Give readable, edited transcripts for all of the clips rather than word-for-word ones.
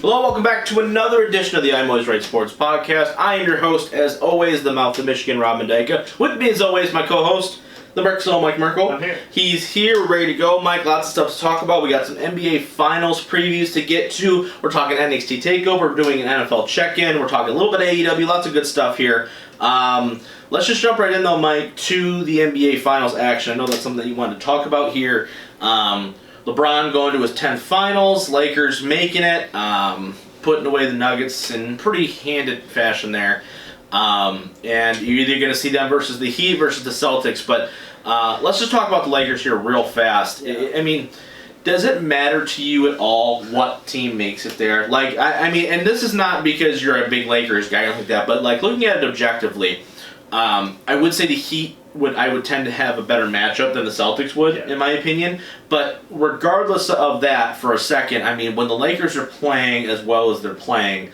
Hello, welcome back to another edition of the I'm Always Right Sports Podcast. I am your host, as always, the mouth of Michigan, Rob Mendyka. With me, as always, my co-host, the Mercosol, Mike Merkel. I'm here. He's here, we're ready to go. Mike, lots of stuff to talk about. We got some NBA Finals previews to get to. We're talking Nxt Takeover. We're doing an NFL check-in. We're talking a little bit of AEW. Lots of good stuff here. Let's just jump right in, though, Mike, to the NBA Finals action. I know that's something that you wanted to talk about here. LeBron going to his 10th Finals. Lakers making it. Putting away the Nuggets in pretty handed fashion there. And you're either going to see them versus the Heat versus the Celtics. But let's just talk about the Lakers here real fast. Yeah. I mean, does it matter to you at all what team makes it there? Like, I mean, and this is not because you're a big Lakers guy or anything like that, but like looking at it objectively, I would say the Heat would tend to have a better matchup than the Celtics would, in my opinion. But regardless of that, for a second, I mean, when the Lakers are playing as well as they're playing,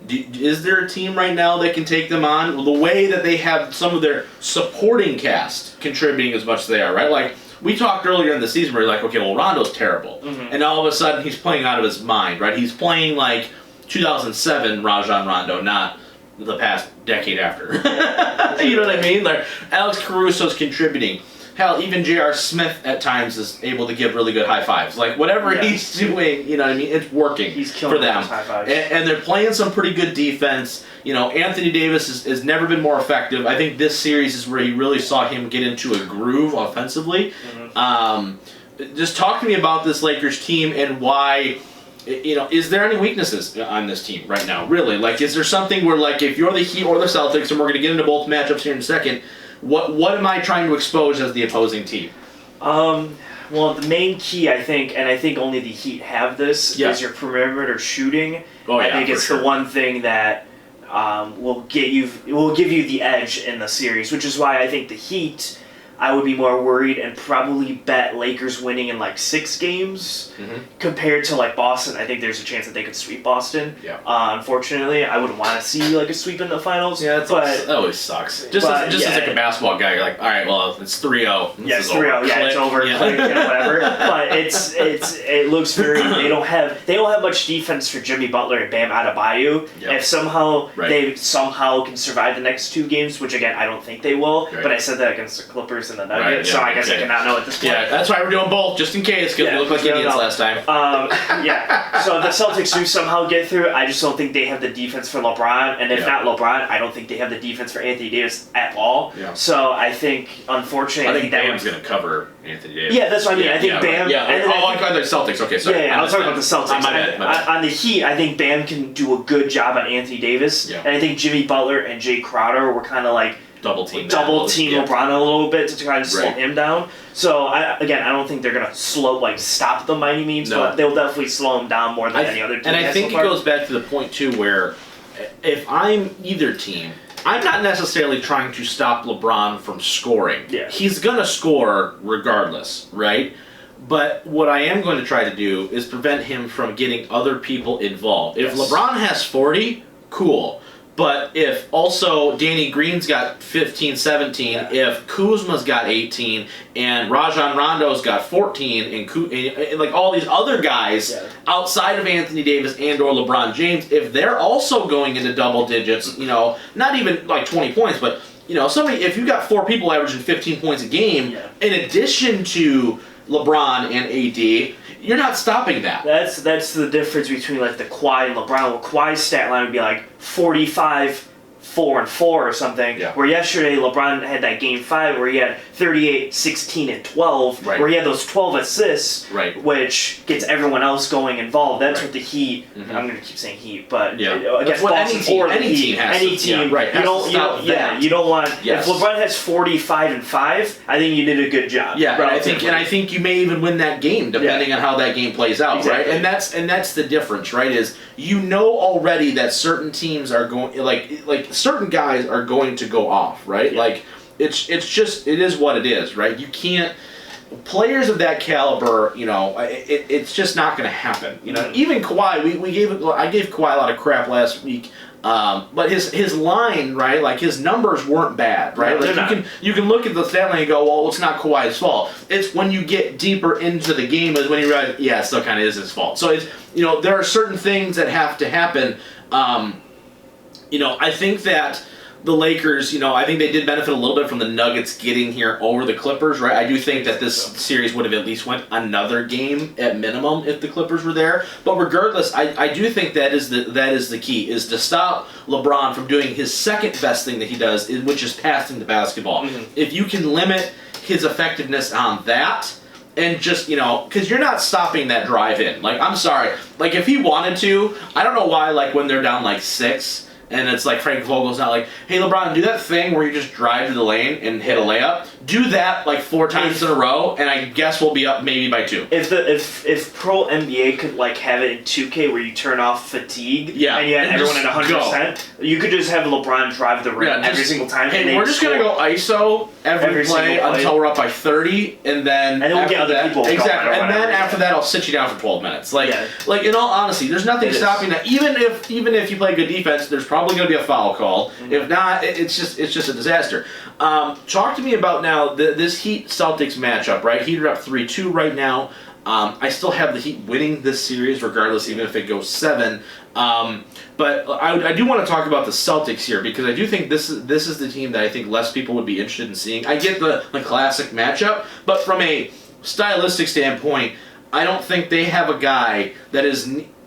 is there a team right now that can take them on? The way that they have some of their supporting cast contributing as much as they are, right? Like, we talked earlier in the season where you're like, okay, well, Rondo's terrible. Mm-hmm. And all of a sudden, he's playing out of his mind, right? He's playing like 2007 Rajon Rondo, not the past decade after. You know what I mean? Like, Alex Caruso's contributing. Hell, even J.R. Smith at times is able to give really good high fives. Like, whatever he's doing, you know what I mean? It's working for them. High fives. And they're playing some pretty good defense. You know, Anthony Davis has never been more effective. I think this series is where you really saw him get into a groove offensively. Mm-hmm. Just talk to me about this Lakers team and why... You know, is there any weaknesses on this team right now? Really? Like, is there something where, like, if you're the Heat or the Celtics, and we're going to get into both matchups here in a second, what am I trying to expose as the opposing team? Well, the main key, I think, and I think only the Heat have this, is your perimeter shooting. Oh, yeah, I think it's the one thing that will give you the edge in the series, which is why I think the Heat, I would be more worried and probably bet Lakers winning in like 6 games compared to like Boston. I think there's a chance that they could sweep Boston. Yeah. Unfortunately, I wouldn't want to see like a sweep in the finals. Yeah, that always sucks. Just as like a basketball guy, you're like, all right, well, it's 3-0. Yeah, it's 3-0. Yeah, it's over. Yeah. Click and whatever. But it looks very. They don't have much defense for Jimmy Butler and Bam Adebayo. Yep. If somehow they can survive the next 2 games, which again I don't think they will. Right. But I said that against the Clippers and the Nuggets, so I guess I cannot know at this point. Yeah, that's why we're doing both, just in case, because we looked like idiots last time. So if the Celtics do somehow get through, I just don't think they have the defense for LeBron, and if not LeBron, I don't think they have the defense for Anthony Davis at all. Yeah. So I think, unfortunately, I think Bam's going to cover Anthony Davis. Yeah, that's what I mean. I think Bam. Yeah. I got the Celtics. Okay, sorry. Yeah, I was talking about the Celtics. My bad. On the Heat, I think Bam can do a good job on Anthony Davis, and I think Jimmy Butler and Jay Crowder were kind of like double team LeBron a little bit to try to slow him down. So I don't think they're gonna stop them by any means, but they'll definitely slow him down more than any other team. And I think it goes back to the point too where if I'm either team, I'm not necessarily trying to stop LeBron from scoring. Yeah. He's gonna score regardless, right? But what I am going to try to do is prevent him from getting other people involved. If LeBron has 40, cool. But if also Danny Green's got 15, 17, if Kuzma's got 18, and Rajon Rondo's got 14, and like all these other guys outside of Anthony Davis and or LeBron James, if they're also going into double digits, you know, not even like 20 points, but you know, if you got 4 people averaging 15 points a game, in addition to LeBron and AD, you're not stopping that. That's the difference between like the Kawhi and LeBron. Well, Kawhi's stat line would be like 45, 4 and 4 or something. Yeah. Where yesterday LeBron had that game 5 where he had 38, 16 and 12. Right. Where he had those 12 assists. Right. Which gets everyone else going involved. That's what the Heat. I'm going to keep saying Heat, but against Boston or any team. Right. You don't want. If LeBron has 45 and 5, I think you did a good job. Yeah. I think you may even win that game depending on how that game plays out. Exactly. Right. And that's the difference. Right. Is you know already that certain teams are going like certain guys are going to go off, right? Yeah. Like it is what it is, right? You can't players of that caliber, you know, it's just not going to happen. You know, even Kawhi, I gave Kawhi a lot of crap last week But his line, right, like his numbers weren't bad, right? No, Like you can look at the stat line and go, well, it's not Kawhi's fault. It's when you get deeper into the game is when you realize, yeah, it still kind of is his fault. So it's, there are certain things that have to happen. I think that the Lakers, I think they did benefit a little bit from the Nuggets getting here over the Clippers, right? I do think that this series would have at least went another game at minimum if the Clippers were there. But regardless, I do think that is the key, is to stop LeBron from doing his second best thing that he does, which is passing the basketball. Mm-hmm. If you can limit his effectiveness on that, and just, because you're not stopping that drive in. Like, I'm sorry. Like, if he wanted to, I don't know why, like, when they're down, like, 6, and it's like Frank Vogel's not like, hey, LeBron, do that thing where you just drive to the lane and hit a layup. Do that like 4 times in a row, and I guess we'll be up maybe by 2. If Pro NBA could like have it in 2K where you turn off fatigue, and you had everyone at 100%, you could just have LeBron drive the rim every single time. Hey, we're just gonna go ISO every play until we're up by 30, and then we'll get other people exactly, and then after that I'll sit you down for 12 minutes. Like in all honesty, there's nothing stopping that. Even if you play good defense, there's probably gonna be a foul call. Mm-hmm. If not, it's just a disaster. Talk to me about now this Heat Celtics matchup, right? Heat are up 3-2 right now. I still have the Heat winning this series regardless, even if it goes 7. But I do want to talk about the Celtics here because I do think this is the team that I think less people would be interested in seeing. I get the classic matchup, but from a stylistic standpoint, I don't think they have a guy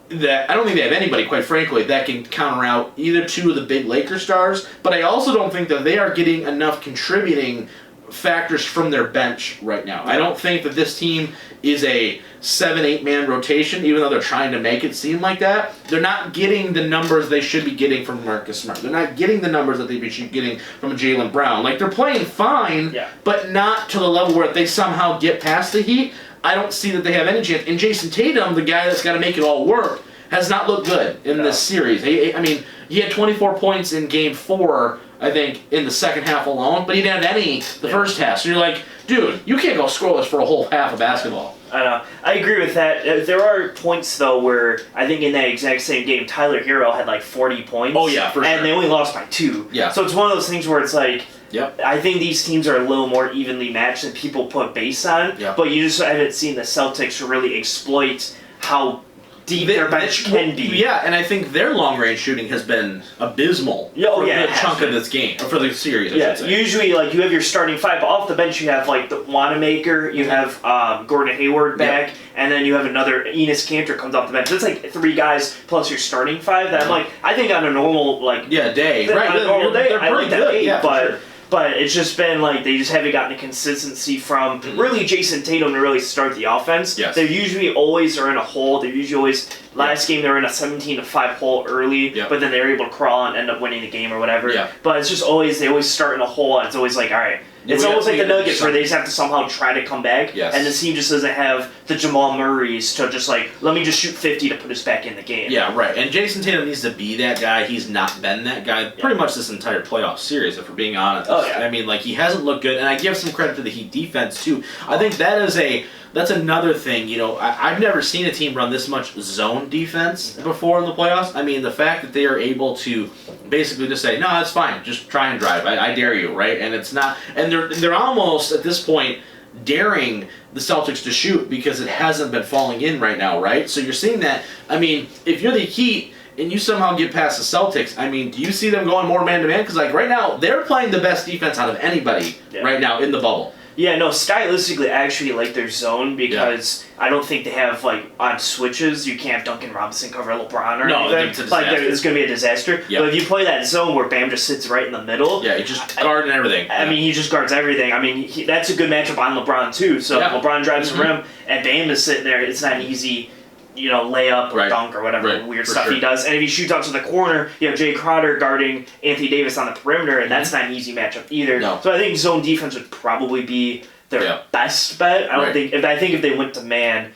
I don't think they have anybody, quite frankly, that can counter out either 2 of the big Lakers stars, but I also don't think that they are getting enough contributing factors from their bench right now. I don't think that this team is a 7-8 man rotation, even though they're trying to make it seem like that. They're not getting the numbers they should be getting from Marcus Smart. They're not getting the numbers that they should be getting from Jaylen Brown. Like, they're playing fine, but not to the level where if they somehow get past the Heat, I don't see that they have any chance. And Jason Tatum, the guy that's got to make it all work, has not looked good in this series. He had 24 points in Game 4, I think, in the second half alone, but he didn't have any the first half. So you're like, dude, you can't go scoreless for a whole half of basketball. I know. I agree with that. There are points, though, where I think in that exact same game, Tyler Hero had like 40 points. Oh, yeah, for sure. And they only lost by 2. Yeah. So it's one of those things where it's like, yep. I think these teams are a little more evenly matched than people put base on. Yep. But you just haven't seen the Celtics really exploit how deep their bench can be. Yeah, and I think their long-range shooting has been abysmal for a good chunk of this game, or for the series, I should say. Usually, like, you have your starting 5, but off the bench you have, like, the Wanamaker, you have Gordon Hayward back, and then you have another Enes Kanter comes off the bench. That's like 3 guys plus your starting 5 that I'm like, I think on a normal, like... day. Right, on a normal day, I like that 8, but... Sure. But it's just been like they just haven't gotten the consistency from really Jason Tatum to really start the offense. Yes. They usually always are in a hole. They're usually always last game they were in a 17-5 hole early, but then they were able to crawl and end up winning the game or whatever. Yeah. But it's just always they always start in a hole and it's always like, all right. It's almost like the Nuggets where they just have to somehow try to come back. Yes. And this team just doesn't have the Jamal Murrays to just like, let me just shoot 50 to put us back in the game. Yeah, right. And Jason Tatum needs to be that guy. He's not been that guy pretty much this entire playoff series, if we're being honest. Oh, yeah. I mean, like, he hasn't looked good. And I give some credit to the Heat defense, too. I think that's another thing. I've never seen a team run this much zone defense before in the playoffs. I mean, the fact that they are able to basically just say, no, that's fine, just try and drive. I dare you, right? And it's not, and they're almost at this point daring the Celtics to shoot because it hasn't been falling in right now, right? So you're seeing that. I mean, if you're the Heat and you somehow get past the Celtics, I mean, do you see them going more man-to-man? Because, like, right now, they're playing the best defense out of anybody right now in the bubble. Yeah, no, stylistically, I actually like their zone because I don't think they have, like, on switches, you can't have Duncan Robinson cover LeBron or anything. It's going to be a disaster. Yep. But if you play that zone where Bam just sits right in the middle... Yeah, he just guarding everything. I mean, he just guards everything. I mean, that's a good matchup on LeBron, too. So if LeBron drives the rim and Bam is sitting there, it's not an easy... layup or dunk or whatever weird stuff he does. And if he shoots out to the corner, you have Jay Crowder guarding Anthony Davis on the perimeter, and that's not an easy matchup either. No. So I think zone defense would probably be their best bet. I think if they went to man,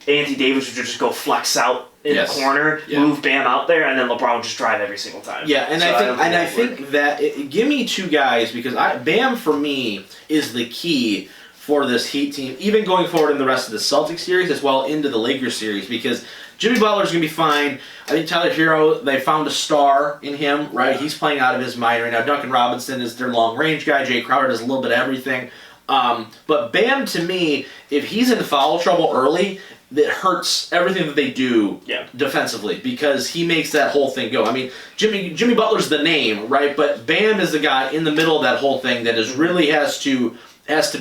Anthony Davis would just go flex out in the corner, move Bam out there, and then LeBron would just drive every single time. Yeah, and I think that give me 2 guys because Bam for me is the key for this Heat team, even going forward in the rest of the Celtics series as well into the Lakers series, because Jimmy Butler's going to be fine. I think Tyler Hero, they found a star in him, right? He's playing out of his mind right now. Duncan Robinson is their long-range guy. Jay Crowder does a little bit of everything. But Bam, to me, if he's in foul trouble early, that hurts everything that they do defensively because he makes that whole thing go. I mean, Jimmy Butler's the name, right? But Bam is the guy in the middle of that whole thing that is really has to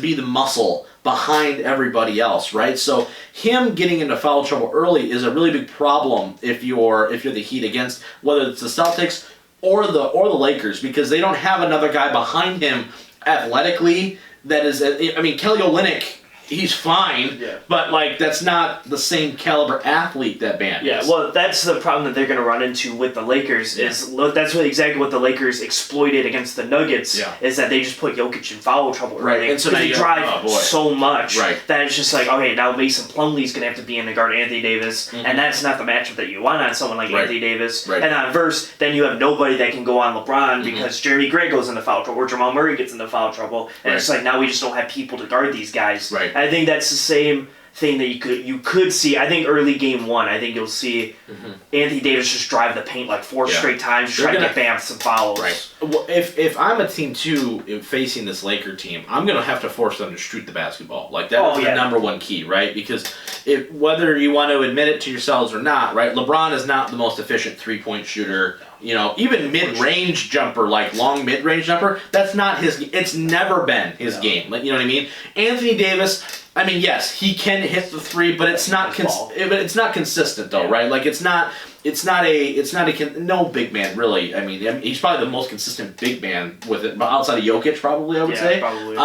be the muscle behind everybody else, right? So him getting into foul trouble early is a really big problem if you're the Heat against whether it's the Celtics or the Lakers because they don't have another guy behind him athletically that is. I mean, Kelly Olynyk. He's fine, but like that's not the same caliber athlete that Bam is. Yeah, well, that's the problem that they're going to run into with the Lakers. Is that's exactly what the Lakers exploited against the Nuggets. Is that they just put Jokic in foul trouble early, and so they drive so much that it's just like, okay, now Mason Plumlee's going to have to be in to guard Anthony Davis, and that's not the matchup that you want on someone like Anthony Davis. And on verse, then you have nobody that can go on LeBron because Jeremy Gray goes into foul trouble or Jamal Murray gets into foul trouble, and it's like now we just don't have people to guard these guys. I think that's the same thing that you could see. I think early game one, I think you'll see Anthony Davis just drive the paint like four straight times, trying to get Bam some fouls. Well, if I'm a team two facing this Laker team, I'm gonna have to force them to shoot the basketball. Like that is the number one key, right? Because whether you want to admit it to yourselves or not, right? LeBron is not the most efficient 3-point shooter. You know, even mid-range jumper, like long mid-range jumper, that's not his. It's never been his game. Like, you know what I mean? Anthony Davis. I mean, yes, he can hit the three, but it's not it's not consistent though, right? Like it's not no big man really. I mean, he's probably the most consistent big man with it, outside of Jokic, probably I would say. Probably.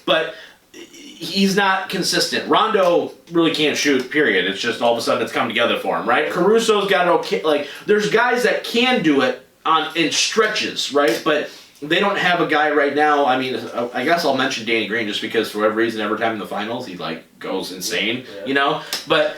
But he's not consistent. Rondo really can't shoot. Period. It's just all of a sudden it's come together for him, right? Caruso's got okay. Like there's guys that can do it in stretches, right? But they don't have a guy right now. I mean, I guess I'll mention Danny Green just because for whatever reason, every time in the finals, he like goes insane, you know. But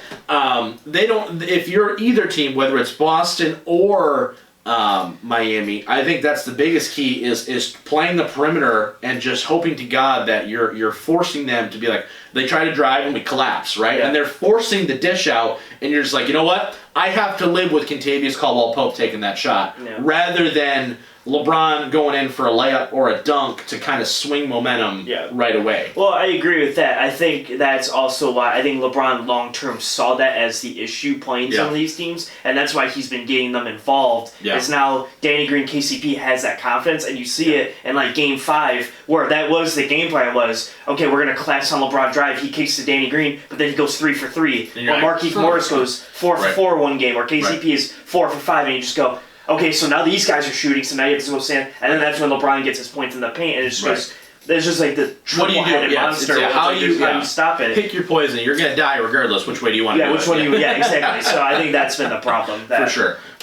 they don't. If you're either team, whether it's Boston or Miami, I think that's the biggest key is playing the perimeter and just hoping to God that you're forcing them to be like they try to drive and we collapse, right? And they're forcing the dish out, and you're just like, you know what? I have to live with Kentavious Caldwell-Pope taking that shot rather than LeBron going in for a layup or a dunk to kind of swing momentum right away. Well, I agree with that. I think that's also why I think LeBron long-term saw that as the issue playing some of these teams, and that's why he's been getting them involved. Is now Danny Green, KCP has that confidence, and you see it in like Game 5 where that was the game plan was, okay, we're going to collapse on LeBron drive, he kicks to Danny Green, but then he goes 3 for 3. Or Markieff Morris goes 4 for 4 one game, or KCP is 4 for 5, and you just go, okay, so now these guys are shooting, so now you have to go stand, and then that's when LeBron gets his points in the paint, and it's just there's just like the triple-headed monster. How do you stop it? Pick your poison. You're gonna die regardless. Which way do you want to do it? Which one do you? Yeah, exactly. So I think that's been the problem. That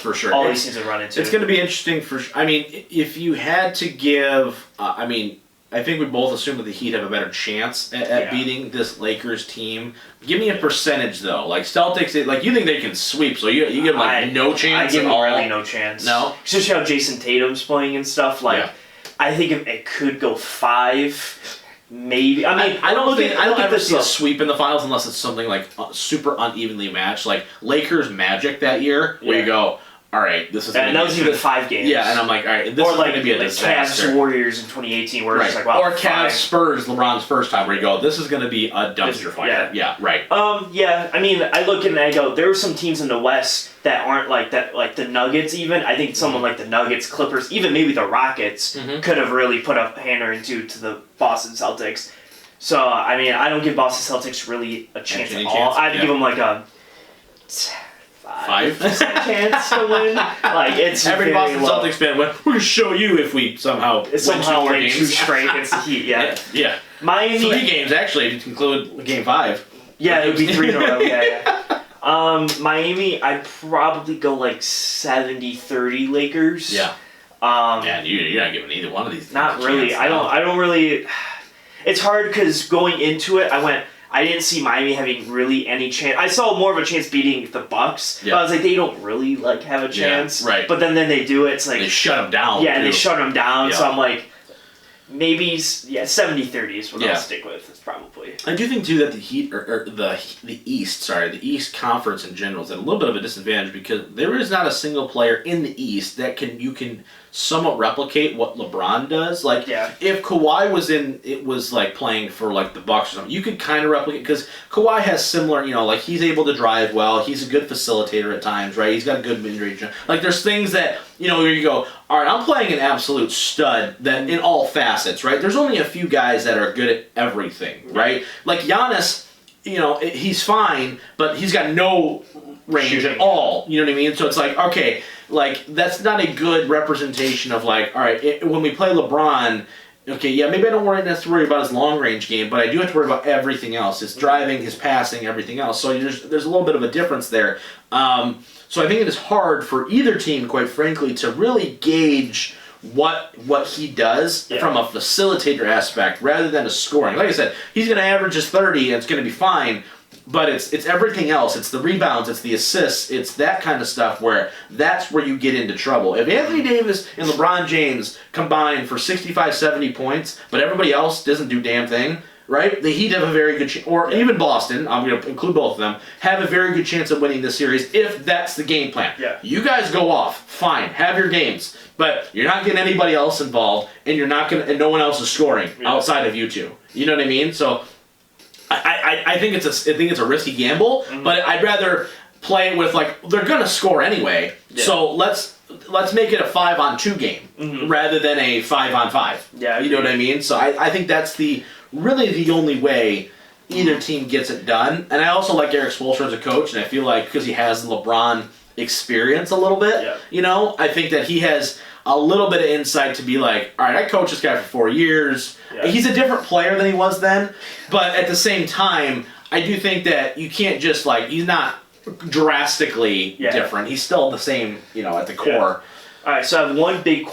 For sure. All these teams have run into. It's going to be interesting I mean, if you had to give, I mean, I think we both assume that the Heat have a better chance at beating this Lakers team. Give me a percentage though. Like Celtics, like you think they can sweep, so you give them like no chance. I give them really no chance. No, especially how Jason Tatum's playing and stuff. Like, I think it could go 5, maybe. I mean, I don't ever see a sweep in the finals unless it's something like super unevenly matched, like Lakers Magic that year, where you go, all right, this is. And that was even 5 games. Yeah, and I'm like, all right, this is going to be a disaster. Cavs Warriors in 2018, where it's just like, wow. Or Cavs Spurs, LeBron's first time, where you go, this is going to be a dumpster fire. Yeah, right. Yeah, I mean, I look and I go, there are some teams in the West that aren't like that, like the Nuggets even. I think someone like the Nuggets, Clippers, even maybe the Rockets could have really put a hand or two to the Boston Celtics. So, I mean, I don't give Boston Celtics really a chance at all. I'd give them like a 5% chance to win. Like, it's every Boston Celtics fan went, we'll show you if we somehow win 2 more games. 2 straight against the Heat, yeah. Miami, 3 games, actually, if you include Game 5. Yeah, it would be 3 in a row, Miami, I'd probably go like 70-30 Lakers. Yeah. Man, you're not giving either one of these teams not really. I don't really. It's hard because going into it, I didn't see Miami having really any chance. I saw more of a chance beating the Bucks. But I was like, they don't really like have a chance. Right. But then they do it. It's like they shut them down. Yeah, and they shut them down. Yeah. So I'm like, maybe 70-30 is what I'll stick with. It's probably. I do think too that the Heat or the East Conference in general is at a little bit of a disadvantage because there is not a single player in the East that you can somewhat replicate what LeBron does. Like if Kawhi was like playing for like the Bucks or something, you could kind of replicate because Kawhi has similar, like he's able to drive well, he's a good facilitator at times, right? He's got a good mid-range. Like there's things that where you go, all right, I'm playing an absolute stud that in all facets, right? There's only a few guys that are good at everything, right? Like Giannis, he's fine, but he's got no range at all. You know what I mean? So it's like, okay, like that's not a good representation of like, all right, when we play LeBron, okay, yeah, maybe I don't have to worry about his long range game, but I do have to worry about everything else: his driving, his passing, everything else. So there's a little bit of a difference there. So I think it is hard for either team, quite frankly, to really gauge what he does from a facilitator aspect rather than a scoring. Like I said, he's going to average his 30 and it's going to be fine, but it's everything else. It's the rebounds, it's the assists, it's that kind of stuff that's where you get into trouble. If Anthony Davis and LeBron James combine for 65, 70 points, but everybody else doesn't do damn thing, right? The Heat have a very good chance, or even Boston, I'm going to include both of them, have a very good chance of winning this series if that's the game plan. Yeah. You guys go off, fine, have your games, but you're not getting anybody else involved, and and no one else is scoring outside of you two. You know what I mean? So I think it's a risky gamble, but I'd rather play it with like they're going to score anyway. Yeah. So let's make it a 5-on-2 game rather than a 5-on-5. Yeah, you know what I mean? So I think that's really the only way either team gets it done. And I also like Eric Spoelstra as a coach, and I feel like because he has LeBron experience a little bit, I think that he has a little bit of insight to be like, all right, I coached this guy for 4 years. Yeah. He's a different player than he was then, but at the same time, I do think that you can't just he's not drastically different. He's still the same, at the core. Yeah. All right, so I have one big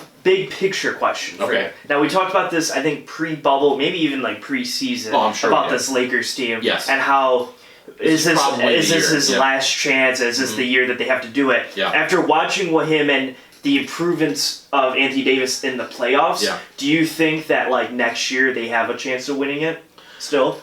picture question for you. Now, we talked about this, I think, pre-bubble, maybe even pre-season, about this Lakers team and how is this his last chance? Is this the year that they have to do it? Yeah. After watching him and the improvements of Anthony Davis in the playoffs, do you think that next year they have a chance of winning it still?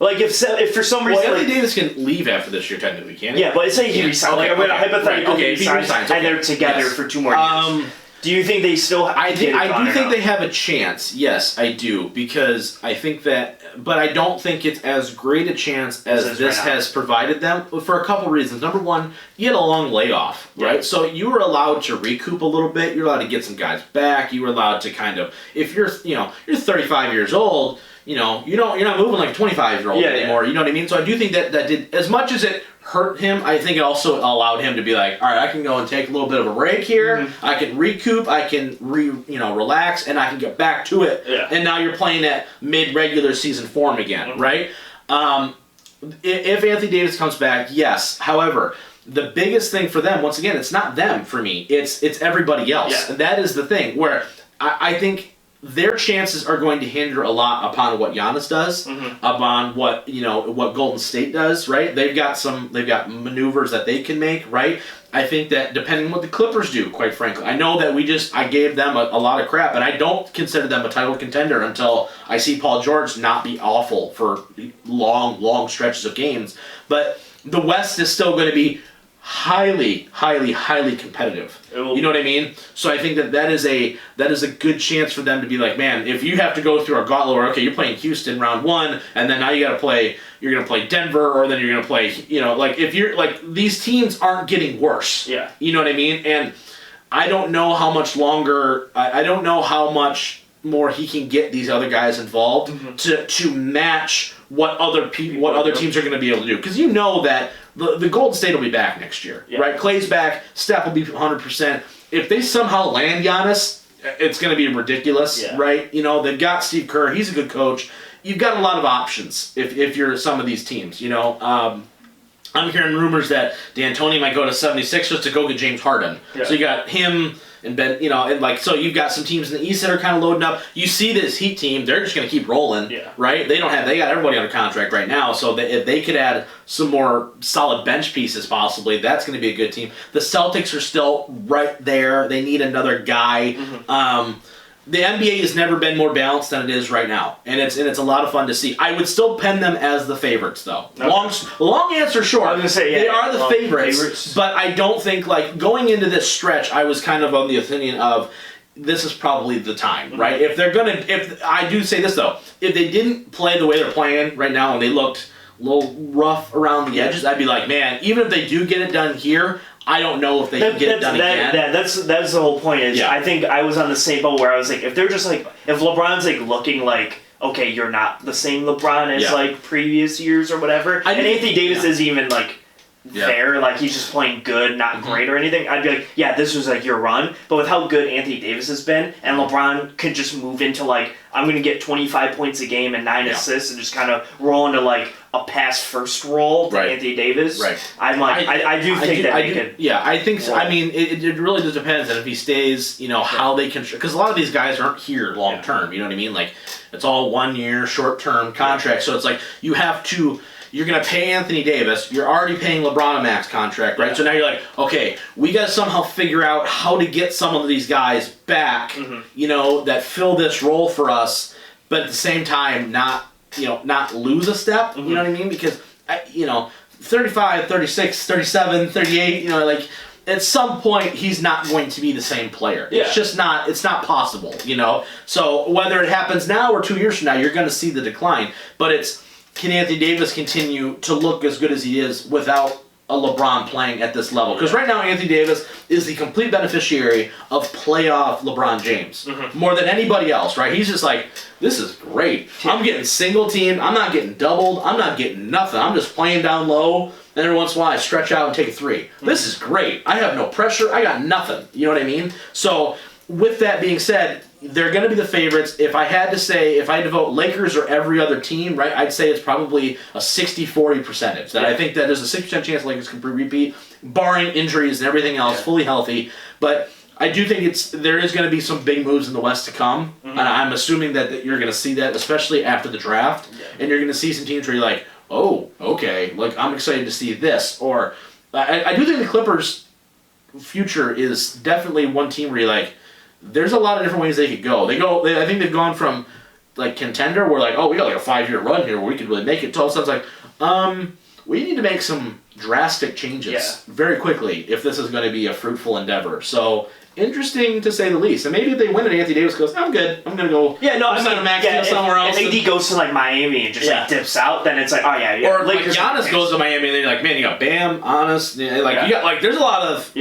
If for some reason Anthony Davis can leave after this year technically, can't he? Yeah, but say he resigns. Hypothetically, he resigns, and they're together for 2 more years. Do you think they still have I do think they have a chance. Yes, I do. Because I think that... But I don't think it's as great a chance as this has provided them for a couple reasons. Number one, you had a long layoff, right? So you were allowed to recoup a little bit. You're allowed to get some guys back. You were allowed to kind of... If you're 35 years old... you're not moving like a 25-year-old anymore. You know what I mean? So I do think that did, as much as it hurt him, I think it also allowed him to be like, all right, I can go and take a little bit of a break here. I can recoup. I can relax, and I can get back to it. Yeah. And now you're playing at mid-regular season form again, right? If Anthony Davis comes back, yes. However, the biggest thing for them, once again, it's not them for me. It's everybody else. Yeah. And that is the thing where I think their chances are going to hinder a lot upon what Giannis does, upon what Golden State does, right? They've got maneuvers that they can make, right? I think that depending on what the Clippers do, quite frankly, I know that I gave them a lot of crap, and I don't consider them a title contender until I see Paul George not be awful for long stretches of games. But the West is still going to be highly competitive. You know what I mean? So I think that is a good chance for them to be like, man, if you have to go through a gauntlet where, okay, you're playing Houston round 1, and then now you're going to play Denver, or then you're going to play, if you're, these teams aren't getting worse. Yeah. You know what I mean? And I don't know how much longer, I don't know how much more he can get these other guys involved to match what other teams are going to be able to do. Because you know that the Golden State will be back next year, right? Clay's back, Steph will be 100%. If they somehow land Giannis, it's going to be ridiculous, right? They've got Steve Kerr. He's a good coach. You've got a lot of options if you're some of these teams, I'm hearing rumors that D'Antoni might go to 76ers to go get James Harden. Yeah. So you got him and Ben, so you've got some teams in the East that are kind of loading up. You see this Heat team, they're just going to keep rolling, right? They got everybody under contract right now, so if they could add some more solid bench pieces possibly, that's going to be a good team. The Celtics are still right there. They need another guy. the NBA has never been more balanced than it is right now, and it's a lot of fun to see. I would still pen them as the favorites, though. Okay. Long answer short. I was gonna say they are the favorites, but I don't think like going into this stretch, I was kind of of the opinion of this is probably the time, right? If I do say this though, if they didn't play the way they're playing right now and they looked a little rough around the edges, I'd be like, man, even if they do get it done here, I don't know if they can get it done again. That's the whole point. Is I think I was on the same boat where I was like, if they're just like, if LeBron's like looking like, okay, you're not the same LeBron as like previous years or whatever, and Anthony Davis is even like there, like he's just playing good, not great or anything, I'd be like, yeah, this was like your run. But with how good Anthony Davis has been, and LeBron could just move into like, I'm going to get 25 points a game and 9 assists and just kind of roll into like a pass first role to Anthony Davis. Right. I'm like, I do think that they could. Yeah, I think so. I mean, it really just depends on if he stays, how they can, because a lot of these guys aren't here long term, you know what I mean? Like, it's all 1 year, short term contract, so it's like, you're going to pay Anthony Davis. You're already paying LeBron a max contract, right? So now you're like, okay, we got to somehow figure out how to get some of these guys back, that fill this role for us, but at the same time not lose a step, you know what I mean? Because, 35, 36, 37, 38, like, at some point, he's not going to be the same player. Yeah. It's just not, it's not possible, So whether it happens now or 2 years from now, you're going to see the decline. But can Anthony Davis continue to look as good as he is without a LeBron playing at this level? Because right now, Anthony Davis is the complete beneficiary of playoff LeBron James. More than anybody else, right? He's just like, this is great. I'm getting single teamed. I'm not getting doubled. I'm not getting nothing. I'm just playing down low. Then every once in a while, I stretch out and take a three. This is great. I have no pressure. I got nothing. You know what I mean? So with that being said, they're going to be the favorites. If I had to vote Lakers or every other team, right, I'd say it's probably a 60-40 percentage. That I think that there's a 60% chance Lakers can repeat, barring injuries and everything else, fully healthy. But I do think there is going to be some big moves in the West to come, and I'm assuming that you're going to see that, especially after the draft, and you're going to see some teams where you're like, oh, okay, like I'm excited to see this. Or I do think the Clippers' future is definitely one team where you're like, there's a lot of different ways they could go. I think they've gone from like contender where like, oh, we got like a 5-year run here where we could really make it. To all of a sudden it's like, we need to make some drastic changes very quickly if this is going to be a fruitful endeavor. So interesting to say the least. And maybe if they win it, Anthony Davis goes, I'm good. I'm going to go sign a max deal somewhere else. If AD goes to like Miami and just like dips out, then it's like, oh yeah. Or like Giannis goes to Miami and they're like, man, you got Bam, Honest. You got like, there's a lot of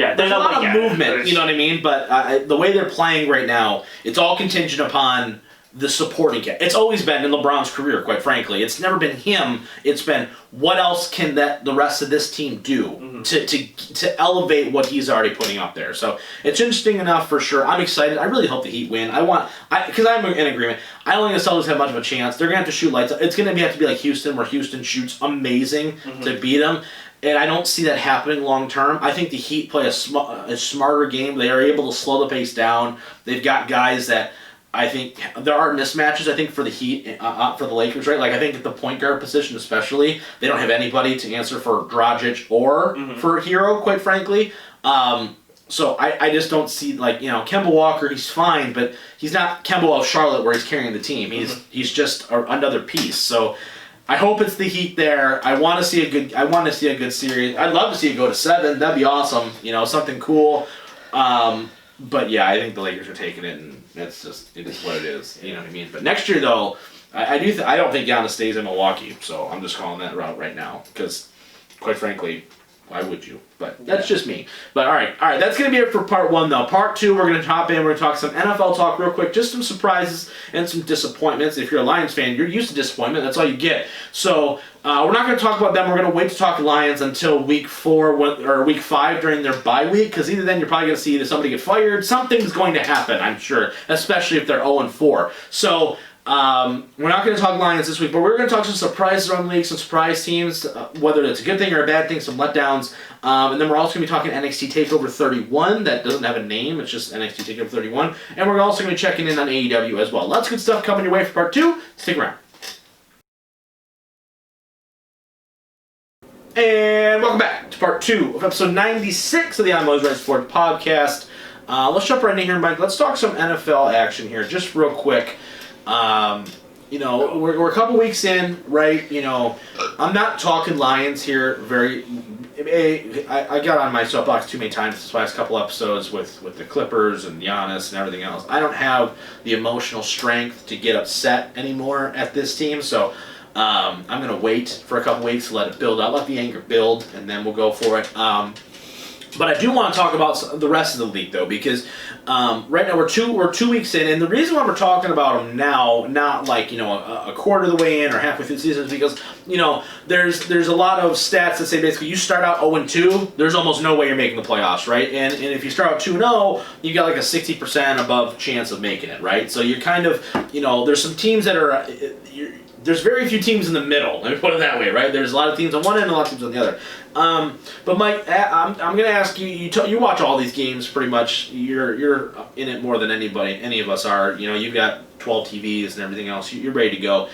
movement. You know what I mean? But the way they're playing right now, it's all contingent upon the supporting cast. It's always been in LeBron's career, quite frankly. It's never been him. It's been what else can the rest of this team do to elevate what he's already putting up there. So it's interesting enough for sure. I'm excited. I really hope the Heat win. Because I'm in agreement. I don't think the Celtics have much of a chance. They're going to have to shoot lights. It's going to have to be like Houston, where Houston shoots amazing to beat them. And I don't see that happening long term. I think the Heat play a smarter game. They are able to slow the pace down. They've got guys that I think there are mismatches, I think, for the Heat, for the Lakers, right? Like, I think at the point guard position especially, they don't have anybody to answer for Dragic or for Hero, quite frankly. So I just don't see, like, Kemba Walker, he's fine, but he's not Kemba of Charlotte where he's carrying the team. He's just another piece. So I hope it's the Heat there. I want to see a good series. I'd love to see it go to 7. That'd be awesome. Something cool. But yeah, I think the Lakers are taking it, and it is what it is. You know what I mean? But next year, though, I don't think Giannis stays in Milwaukee, so I'm just calling that route right now. Because, quite frankly, why would you? But that's just me. But all right, that's going to be it for part 1, though. Part 2, we're going to hop in. We're going to talk some NFL talk real quick. Just some surprises and some disappointments. If you're a Lions fan, you're used to disappointment. That's all you get. So we're not going to talk about them. We're going to wait to talk Lions until week 4 or week 5 during their bye week, because either then you're probably going to see either somebody get fired. Something's going to happen, I'm sure, especially if they're 0-4. So we're not going to talk Lions this week, but we're going to talk some surprises around the league, some surprise teams, whether it's a good thing or a bad thing, some letdowns. And then we're also going to be talking Nxt Takeover 31. That doesn't have a name. It's just Nxt Takeover 31. And we're also going to be checking in on AEW as well. Lots of good stuff coming your way for part 2. Stick around. And welcome back to part 2 of episode 96 of the I'm Always Right Sports podcast. let's jump right in here, Mike. Let's talk some NFL action here, just real quick. We're a couple weeks in, right? I'm not talking Lions here. I got on my soapbox too many times this last couple episodes with the Clippers and Giannis and everything else. I don't have the emotional strength to get upset anymore at this team, so I'm going to wait for a couple weeks to let it build up, let the anger build, and then we'll go for it. But I do want to talk about the rest of the league, though, because right now we're 2 weeks in, and the reason why we're talking about them now, not like a quarter of the way in or halfway through the season, is because there's a lot of stats that say basically you start out 0-2, there's almost no way you're making the playoffs, right? And if you start out 2-0, you got like a 60% above chance of making it, right? So you're kind of there's some teams that are. There's very few teams in the middle. Let me put it that way, right? There's a lot of teams on one end and a lot of teams on the other. But Mike, I'm going to ask you. You watch all these games pretty much. You're in it more than any of us are. You've got 12 TVs and everything else. You're ready to go.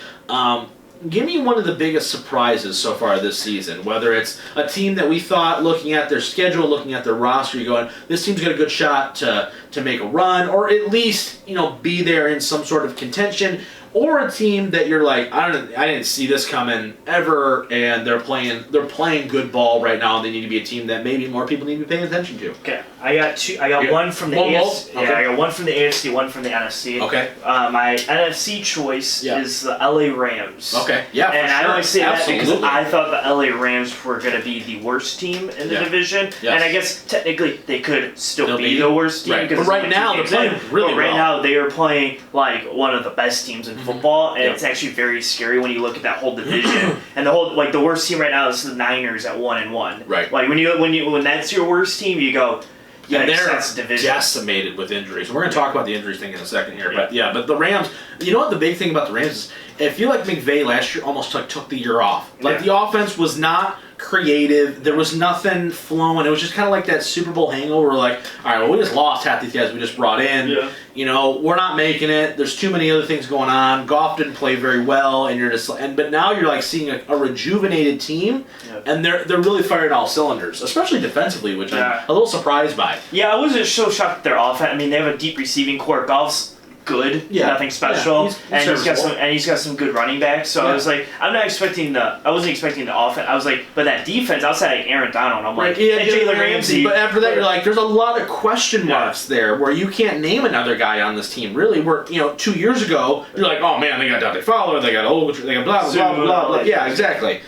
Give me one of the biggest surprises so far this season. Whether it's a team that we thought, looking at their schedule, looking at their roster, you're going, this team's got a good shot to make a run, or at least be there in some sort of contention. Or a team that you're like, I didn't see this coming ever, and they're playing good ball right now. And they need to be a team that maybe more people need to be paying attention to. Okay, I got two. I got one from the AFC. Okay. Yeah, I got one from the AFC, one from the NFC. Okay. My NFC choice is the LA Rams. Okay. Yeah. And I only say that because Absolutely. I thought the LA Rams were going to be the worst team in the division, Yes. and I guess technically they could still be the worst team. Right. Because But right now they're playing really well. Right now they are playing like one of the best teams in football, and it's actually very scary when you look at that whole division. And the whole the worst team right now is the Niners at 1-1. Right. Like when that's your worst team, you go. Yeah, and they're that's division. decimated with injuries. We're going to talk about the injuries thing in a second here. But the Rams, what the big thing about the Rams is, I feel like McVay last year almost took the year off. The offense was not creative. There was nothing flowing. It was just kind of like that Super Bowl hangover. Like, all right, well, we just lost half these guys we just brought in. Yeah. We're not making it. There's too many other things going on. Goff didn't play very well, and you're just but now you're like seeing a rejuvenated team, and they're really firing all cylinders, especially defensively, which I'm a little surprised by. Yeah, I wasn't so shocked at their offense. I mean, they have a deep receiving core. Goff's good, nothing special, and he's got some good running backs. So I was like, I wasn't expecting the offense. I was like, but that defense outside of Aaron Donald, I'm like, and Jalen Ramsey. But after that, you're like, there's a lot of question marks there where you can't name another guy on this team. Really, where 2 years ago, you're like, oh man, they got Dante Fowler, they got they got blah blah blah blah blah. Yeah, exactly.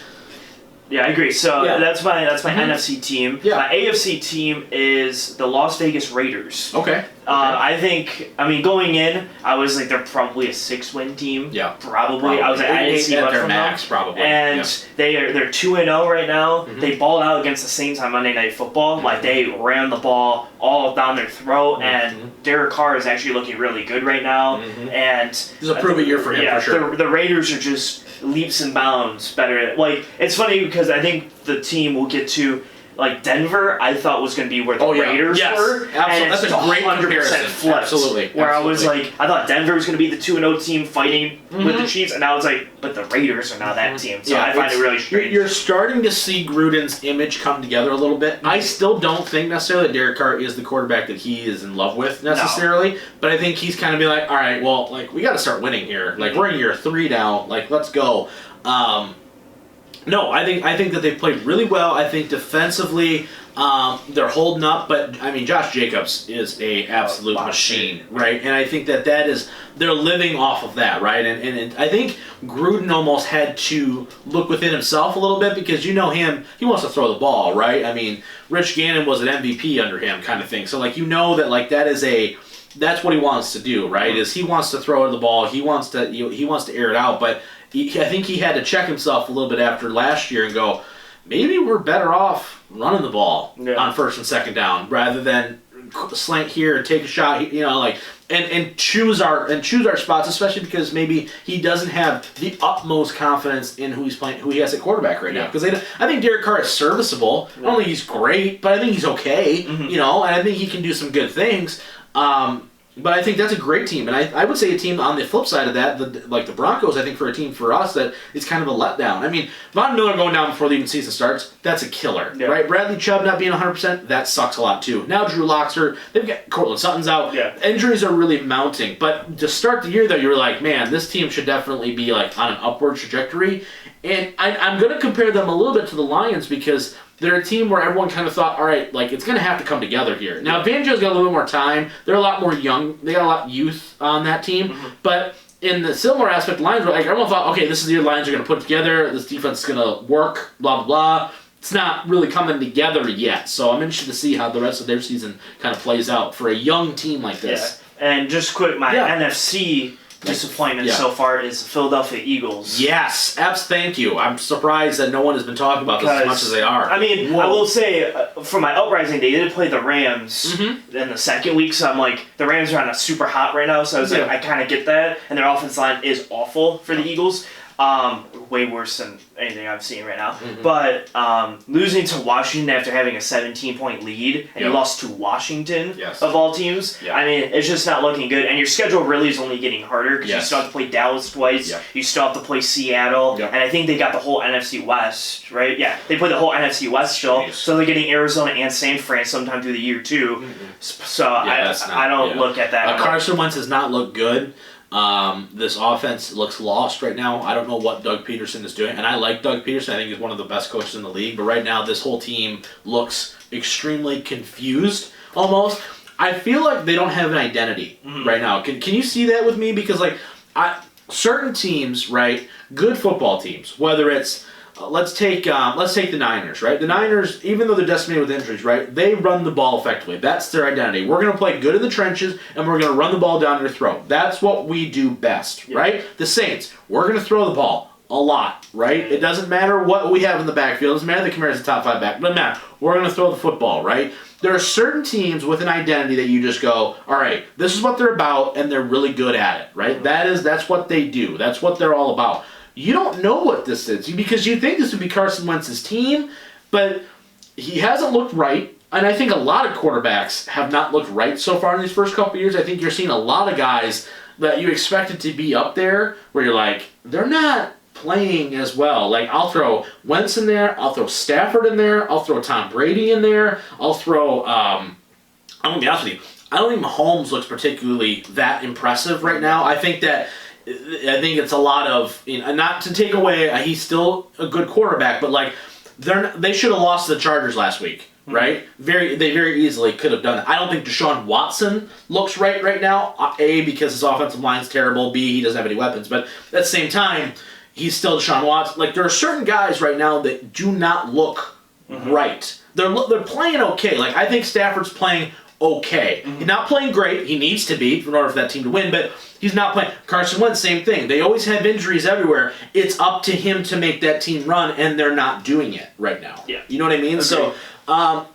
Yeah, I agree. So that's my NFC team. Yeah. My AFC team is the Las Vegas Raiders. Okay. I mean, going in, I was like, they're probably a 6-win team. Yeah. Probably. I was like, I didn't see much their from max, them. probably. And they're 2-0 right now. Mm-hmm. They balled out against the Saints on Monday Night Football. Mm-hmm. Like, they ran the ball all down their throat, and Derek Carr is actually looking really good right now. Mm-hmm. And this is a prove-it year for him, for sure. The Raiders are just leaps and bounds better. Like, it's funny because I think the team will get to, like, Denver, I thought was going to be where the Raiders were. Absolutely. And it's that's a great 100% comparison. flipped. Absolutely. Where I was like, I thought Denver was going to be the 2-0 team fighting with the Chiefs, and now it's like, but the Raiders are now that team. So I find it really strange. You're starting to see Gruden's image come together a little bit. I still don't think necessarily that Derek Carr is the quarterback that he is in love with necessarily, but I think he's kind of be like, all right, well, like, we got to start winning here. Like, we're in year 3 now. Like, let's go. No, I think that they've played really well. I think defensively, they're holding up. But I mean, Josh Jacobs is a absolute machine, right? And I think that is they're living off of that, right? And I think Gruden almost had to look within himself a little bit because him, he wants to throw the ball, right? I mean, Rich Gannon was an MVP under him, kind of thing. So like that like that's what he wants to do, right? Is he wants to throw the ball, he wants to air it out, but. I think he had to check himself a little bit after last year and go, maybe we're better off running the ball on first and second down rather than slant here and take a shot, and choose our spots, especially because maybe he doesn't have the utmost confidence in who he has at quarterback right now. Because I think Derek Carr is serviceable. I don't think he's great, but I think he's okay. And I think he can do some good things. But I think that's a great team, and I would say a team on the flip side of that, like the Broncos, I think for a team for us that is kind of a letdown. I mean, Von Miller going down before the even season starts, that's a killer, right? Bradley Chubb not being 100%, that sucks a lot too. Now Drew Lock's hurt, they've got Cortland Sutton's out, injuries are really mounting. But to start the year though, you were like, man, this team should definitely be like on an upward trajectory. And I'm going to compare them a little bit to the Lions because they're a team where everyone kind of thought, all right, like it's going to have to come together here. Now, Fangio's got a little bit more time. They're a lot more young. They got a lot of youth on that team. But in the similar aspect, the Lions were like, everyone thought, okay, this is the year the Lions are going to put it together. This defense is going to work, blah, blah, blah. It's not really coming together yet. So I'm interested to see how the rest of their season kind of plays out for a young team like this. Yeah. And just quick, my NFC disappointment so far is the Philadelphia Eagles. Yes, thank you. I'm surprised that no one has been talking about this as much as they are. I mean, I will say, for my uprising, they did play the Rams in the second week, so I'm like, the Rams are on a super hot right now, so I was like, I kind of get that, and their offensive line is awful for the Eagles. Way worse than anything I'm seeing right now. But losing to Washington after having a 17-point lead, and you lost to Washington, of all teams, I mean, it's just not looking good. And your schedule really is only getting harder because you still have to play Dallas twice. You still have to play Seattle. And I think they got the whole NFC West, right? Yeah, they played the whole NFC West still. So they're getting Arizona and San Fran sometime through the year, too. So I don't look at that. Carson Wentz does not look good. This offense looks lost right now. I don't know what Doug Peterson is doing, and I like Doug Peterson. I think he's one of the best coaches in the league, but right now this whole team looks extremely confused almost. I feel like they don't have an identity right now. Can you see that with me? Because like certain teams, right, good football teams, whether it's let's take the Niners, right? The Niners, even though they're decimated with injuries, right, they run the ball effectively. That's their identity. We're going to play good in the trenches, and we're going to run the ball down their throat. That's what we do best, right? The Saints, we're going to throw the ball a lot, right? It doesn't matter what we have in the backfield. It doesn't matter that Kamara's the top 5 back. It doesn't matter. We're going to throw the football, right? There are certain teams with an identity that you just go, all right, this is what they're about, and they're really good at it, right? That's what they do. That's what they're all about. You don't know what this is because you think this would be Carson Wentz's team, but he hasn't looked right. And I think a lot of quarterbacks have not looked right so far in these first couple of years. I think you're seeing a lot of guys that you expected to be up there where you're like, they're not playing as well. Like, I'll throw Wentz in there. I'll throw Stafford in there. I'll throw Tom Brady in there. I'll throw, I'm going to be honest with you, I don't think Mahomes looks particularly that impressive right now. I think it's a lot of, not to take away, he's still a good quarterback, but like they should have lost to the Chargers last week, right? They very easily could have done it. I don't think Deshaun Watson looks right now. A, because his offensive line's terrible. B, he doesn't have any weapons. But at the same time, he's still Deshaun Watson. Like, there are certain guys right now that do not look right. They're playing okay. Like, I think Stafford's playing okay. He's not playing great. He needs to be in order for that team to win, but he's not playing. Carson Wentz, same thing. They always have injuries everywhere. It's up to him to make that team run, and they're not doing it right now. Yeah. You know what I mean? Okay. So,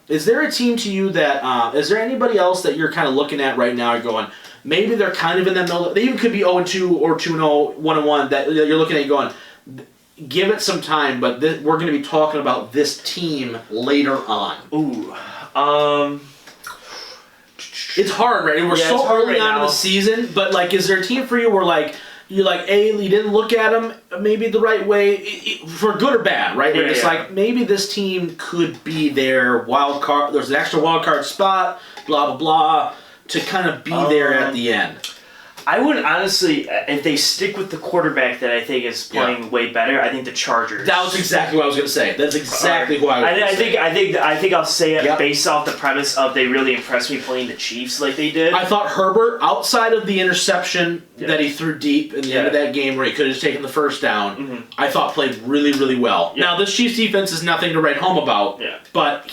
is there a team to you that, is there anybody else that you're kind of looking at right now and going, maybe they're kind of in that middle, they even could be 0-2 or 2-0, 1-1, that you're looking at going, give it some time, but we're going to be talking about this team later on. Ooh. It's hard, right? We're so early on in the season, but like, is there a team for you where you're like, you didn't look at them maybe the right way, for good or bad, right? Where it's like, maybe this team could be their wild card, there's an extra wild card spot, blah, blah, blah, to kind of be there at the end. I would honestly, if they stick with the quarterback that I think is playing way better, I think the Chargers. That was exactly what I was going to say. That's exactly who I was going to say. I think I'll say it based off the premise of they really impressed me playing the Chiefs like they did. I thought Herbert, outside of the interception that he threw deep in the end of that game where he could have just taken the first down, I thought played really, really well. Now, this Chiefs defense is nothing to write home about, but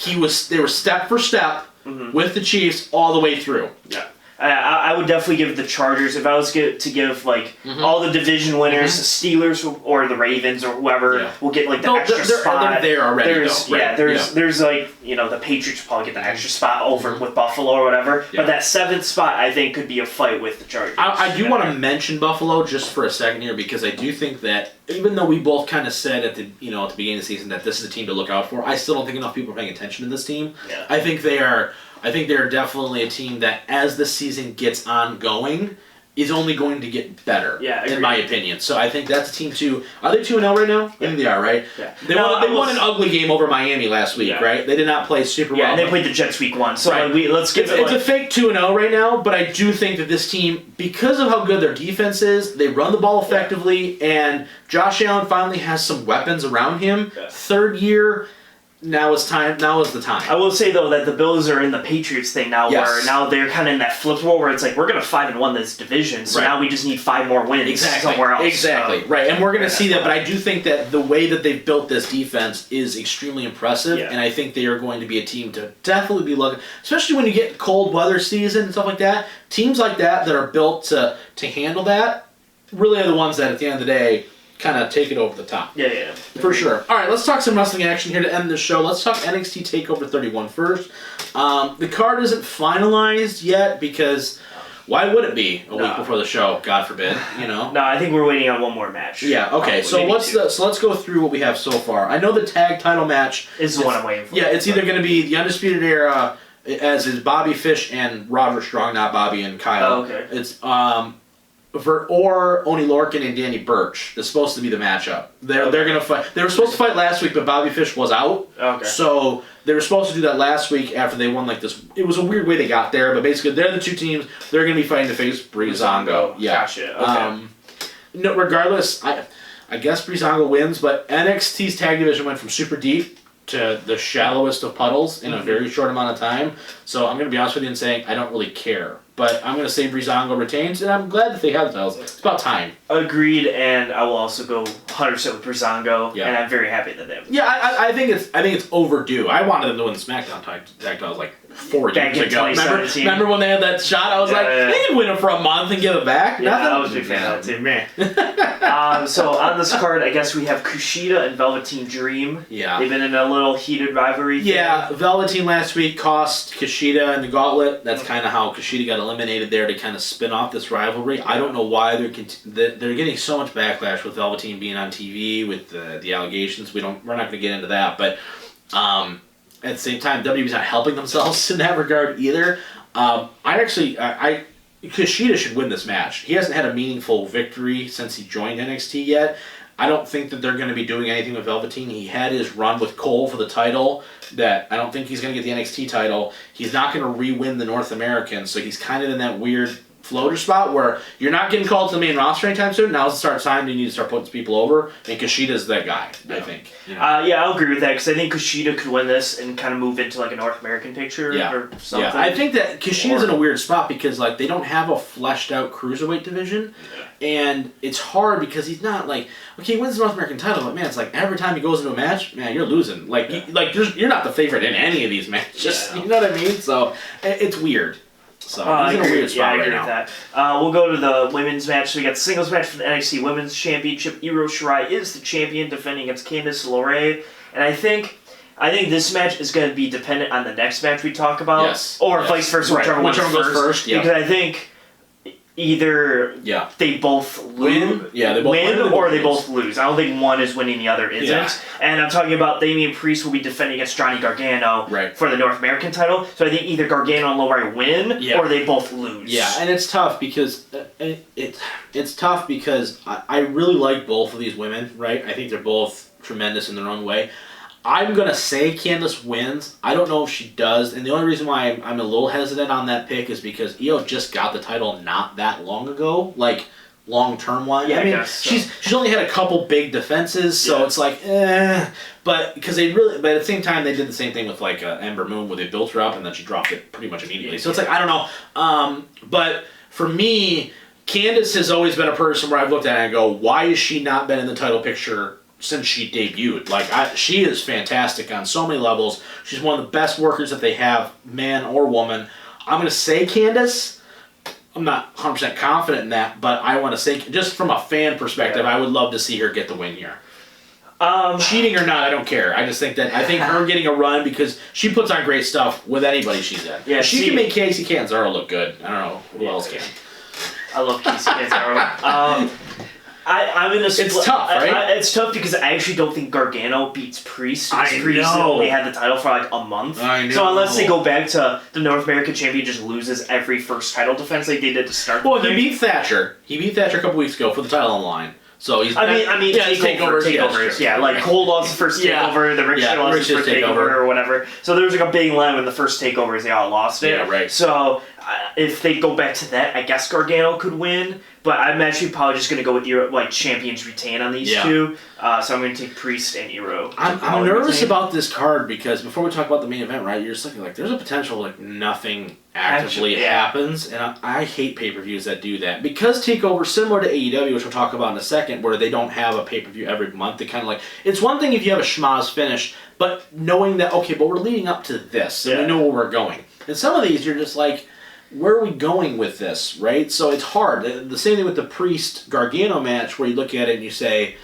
they were step for step with the Chiefs all the way through. Yeah. I would definitely give the Chargers. If I was to give all the division winners, the Steelers or the Ravens or whoever will get the extra spot. They're there already. There's the Patriots will probably get the extra spot over with Buffalo or whatever. Yeah. But that 7th spot I think could be a fight with the Chargers. I do want to mention Buffalo just for a second here because I do think that even though we both kind of said at the beginning of the season that this is a team to look out for, I still don't think enough people are paying attention to this team. Yeah. I think they are I think they're definitely a team that, as the season gets ongoing, is only going to get better, in my opinion. So I think that's a team too. Are they 2-0 right now? I think they are, right? Yeah. They won an ugly game over Miami last week, right? They did not play super well. Yeah, and they played the Jets week 1. So let's give it's a fake 2-0 right now, but I do think that this team, because of how good their defense is, they run the ball effectively, and Josh Allen finally has some weapons around him. Yeah. Third year. Now is the time. I will say though that the Bills are in the Patriots thing now, where now they're kind of in that flip role where it's like we're gonna 5-1 this division, so now we just need 5 more wins somewhere else. Exactly, right, and we're gonna see that. But I do think that the way that they've built this defense is extremely impressive, and I think they are going to be a team to definitely be looking, especially when you get cold weather season and stuff like that. Teams like that are built to handle that really are the ones that at the end of the day kind of take it over the top. Yeah. For sure. All right, let's talk some wrestling action here to end the show. Let's talk NXT Takeover 31 first. The card isn't finalized yet because why would it be a week before the show? God forbid, No, I think we're waiting on one more match. Yeah. Okay. So let's go through what we have so far. I know the tag title match is the one I'm waiting for. Yeah, it's either going to be the Undisputed Era, as is Bobby Fish and Roderick Strong, not Bobby and Kyle. Oh, okay. It's or Oney Lorcan and Danny Burch. That's supposed to be the matchup. They're gonna fight. They were supposed to fight last week, but Bobby Fish was out. Okay. So they were supposed to do that last week after they won this. It was a weird way they got there, but basically they're the two teams. They're gonna be fighting to face Breezango. Yeah. Gotcha. Okay. No, regardless, I guess Breezango wins, but NXT's tag division went from super deep to the shallowest of puddles in a very short amount of time. So I'm gonna be honest with you and saying I don't really care. But I'm going to say Breezango retains, and I'm glad that they have the titles. It's about time. Agreed, and I will also go 100% with Breezango, and I'm very happy that they have. Yeah, I think it's overdue. I wanted them to win the SmackDown tag titles like 4 years ago. Remember when they had that shot? I was they can win it for a month and give it back. Yeah, Nothing? I was a big fan of that too. Man. So on this card, I guess we have Kushida and Velveteen Dream. Yeah. They've been in a little heated rivalry. Yeah, Velveteen last week cost Kushida in the gauntlet. That's kind of how Kushida got eliminated there to kind of spin off this rivalry. I don't know why they're getting so much backlash with Velveteen being on TV with the allegations. We're not going to get into that, but at the same time, WWE's not helping themselves in that regard either. Kushida should win this match. He hasn't had a meaningful victory since he joined NXT yet. I don't think that they're going to be doing anything with Velveteen. He had his run with Cole for the title. That I don't think he's going to get the NXT title. He's not going to re-win the North American, so he's kind of in that weird floater spot where you're not getting called to the main roster anytime soon. Now's the start time. You need to start putting people over, and Kushida's that guy, I think. I'll agree with that because I think Kushida could win this and kind of move into like a North American picture or something. Yeah, I think that Kushida's in a weird spot because they don't have a fleshed out cruiserweight division, and it's hard because he's not he wins the North American title, but man, it's every time he goes into a match, man, you're losing. You're not the favorite in any of these matches. You know what I mean? So it's weird. So he's in a weird spot I agree with that. We'll go to the women's match. So we got the singles match for the NXT Women's Championship. Io Shirai is the champion, defending against Candice LeRae. And I think this match is going to be dependent on the next match we talk about, or vice versa, whichever one goes first. Because I think either they both win, or they both lose. I don't think one is winning, the other isn't. Yeah. And I'm talking about Damian Priest will be defending against Johnny Gargano for the North American title. So I think either Gargano and LeRae win, or they both lose. Yeah, and it's tough because I really like both of these women. Right, I think they're both tremendous in their own way. I'm going to say Candice wins. I don't know if she does. And the only reason why I'm a little hesitant on that pick is because Io just got the title not that long ago. Long-term one. Yeah, I mean, guess so. She's only had a couple big defenses, so it's But because but at the same time, they did the same thing with Ember Moon where they built her up and then she dropped it pretty much immediately. So it's I don't know. But for me, Candice has always been a person where I've looked at it and I go, why has she not been in the title picture since she debuted? She is fantastic on so many levels. She's one of the best workers that they have, man or woman. I'm going to say Candice. I'm not 100% confident in that, but I want to say, just from a fan perspective, I would love to see her get the win here. Cheating or not, I don't care. I just think her getting a run, because she puts on great stuff with anybody she's in. Yeah, she can make Casey Catanzaro look good. I don't know who else can. I love Casey Catanzaro. I'm in a split. It's tough, right? It's tough because I actually don't think Gargano beats Priest. Because I Priest know. only had the title for like a month. I know. So unless they go back to the North American champion just loses every first title defense like they did to start. Well, he beat Thatcher. He beat Thatcher a couple weeks ago for the title on the line. So he's. I mean, takeovers. Yeah, like Cole lost the first takeover, the Ricochet lost his first takeover, or whatever. So there was like a big line when the first takeovers they all lost it. Yeah, right. So if they go back to that, I guess Gargano could win. But I'm actually probably just gonna go with like champions retain on these two. So I'm gonna take Priest and Iro. I'm nervous about this card because before we talk about the main event, right? You're just looking like there's a potential like nothing actively happens, and I hate pay-per-views that do that because Takeover, similar to AEW, which we'll talk about in a second, where they don't have a pay-per-view every month. They kind of like it's one thing if you have a schmaz finish, but knowing that but we're leading up to this, and we know where we're going. And some of these you're just like, where are we going with this, right? So it's hard. The same thing with the Priest-Gargano match, where you look at it and you say,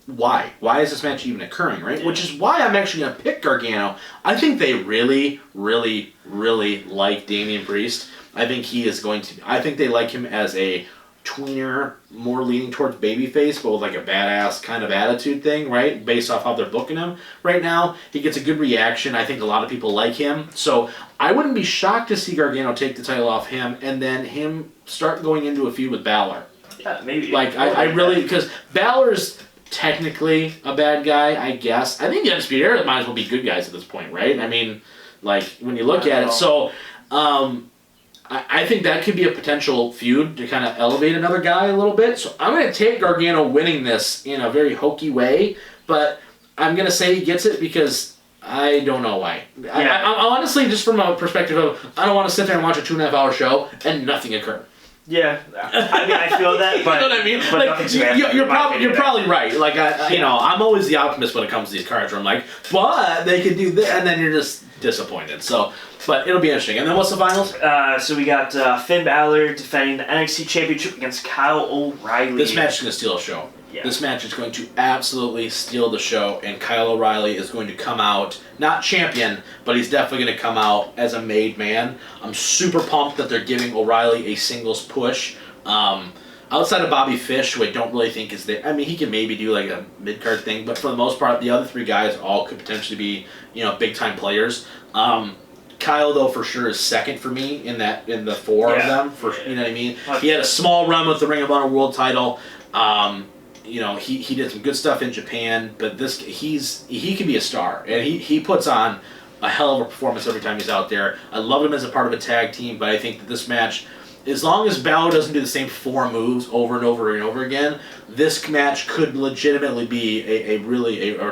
why? Why is this match even occurring, right? Yeah. Which is why I'm actually going to pick Gargano. I think they really, really, really like Damian Priest. I think he is going to... I think they like him as a tweener, more leaning towards babyface, but with like a badass kind of attitude thing, right? Based off how they're booking him right now. He gets a good reaction. I think a lot of people like him. So I wouldn't be shocked to see Gargano take the title off him and then him start going into a feud with Balor. Yeah, maybe. Like, I really... Because Balor's technically a bad guy, I guess. I think the Undisputed Era might as well be good guys at this point, right? I mean, like, when you look at it. So, I think that could be a potential feud to kind of elevate another guy a little bit. So I'm going to take Gargano winning this in a very hokey way, but I'm going to say he gets it because I don't know why. Yeah. I honestly, just from a perspective of, I don't want to sit there and watch a 2.5 hour show and nothing occur. Yeah, I mean, I feel that, but you know what I mean. Like, you're probably right. Like, you know, I'm always the optimist when it comes to these cards. Where I'm like, but they could do this, and then you're just disappointed. So, but it'll be interesting. And then what's the finals? So we got Finn Balor defending the NXT Championship against Kyle O'Reilly. This match is gonna steal a show. Yeah. This match is going to absolutely steal the show, and Kyle O'Reilly is going to come out, not champion, but he's definitely going to come out as a made man. I'm super pumped that they're giving O'Reilly a singles push. Outside of Bobby Fish, who I don't really think is there. I mean, he can maybe do like a mid-card thing, but for the most part, the other three guys all could potentially be, you know, big-time players. Kyle, though, for sure is second for me in the four of them. You know what I mean? He had a small run with the Ring of Honor World title. You know, he did some good stuff in Japan, but he can be a star, and he puts on a hell of a performance every time he's out there. I love him as a part of a tag team, but I think that this match, as long as Balor doesn't do the same 4 moves over and over and over again, this match could legitimately be a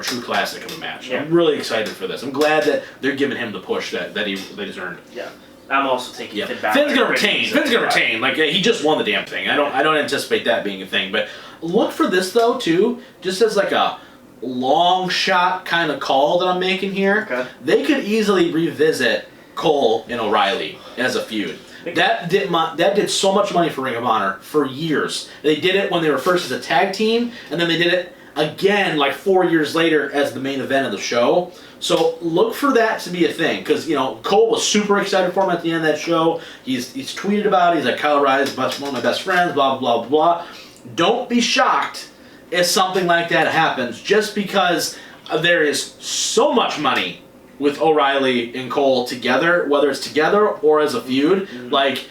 true classic of a match. Yeah. I'm really excited for this. I'm glad that they're giving him the push that he's earned. Yeah. I'm also taking Finn Balor. Finn's gonna retain. Like, he just won the damn thing. I don't anticipate that being a thing. But look for this though too, just as like a long shot kind of call that I'm making here. Okay. They could easily revisit Cole and O'Reilly as a feud. That did so much money for Ring of Honor for years. They did it when they were first as a tag team, and then they did it again like 4 years later as the main event of the show. So look for that to be a thing, because, you know, Cole was super excited for him at the end of that show. He's tweeted about it. He's like, Kyle O'Reilly's one of my best friends, blah, blah, blah, blah. Don't be shocked if something like that happens, just because there is so much money with O'Reilly and Cole together, whether it's together or as a feud, like,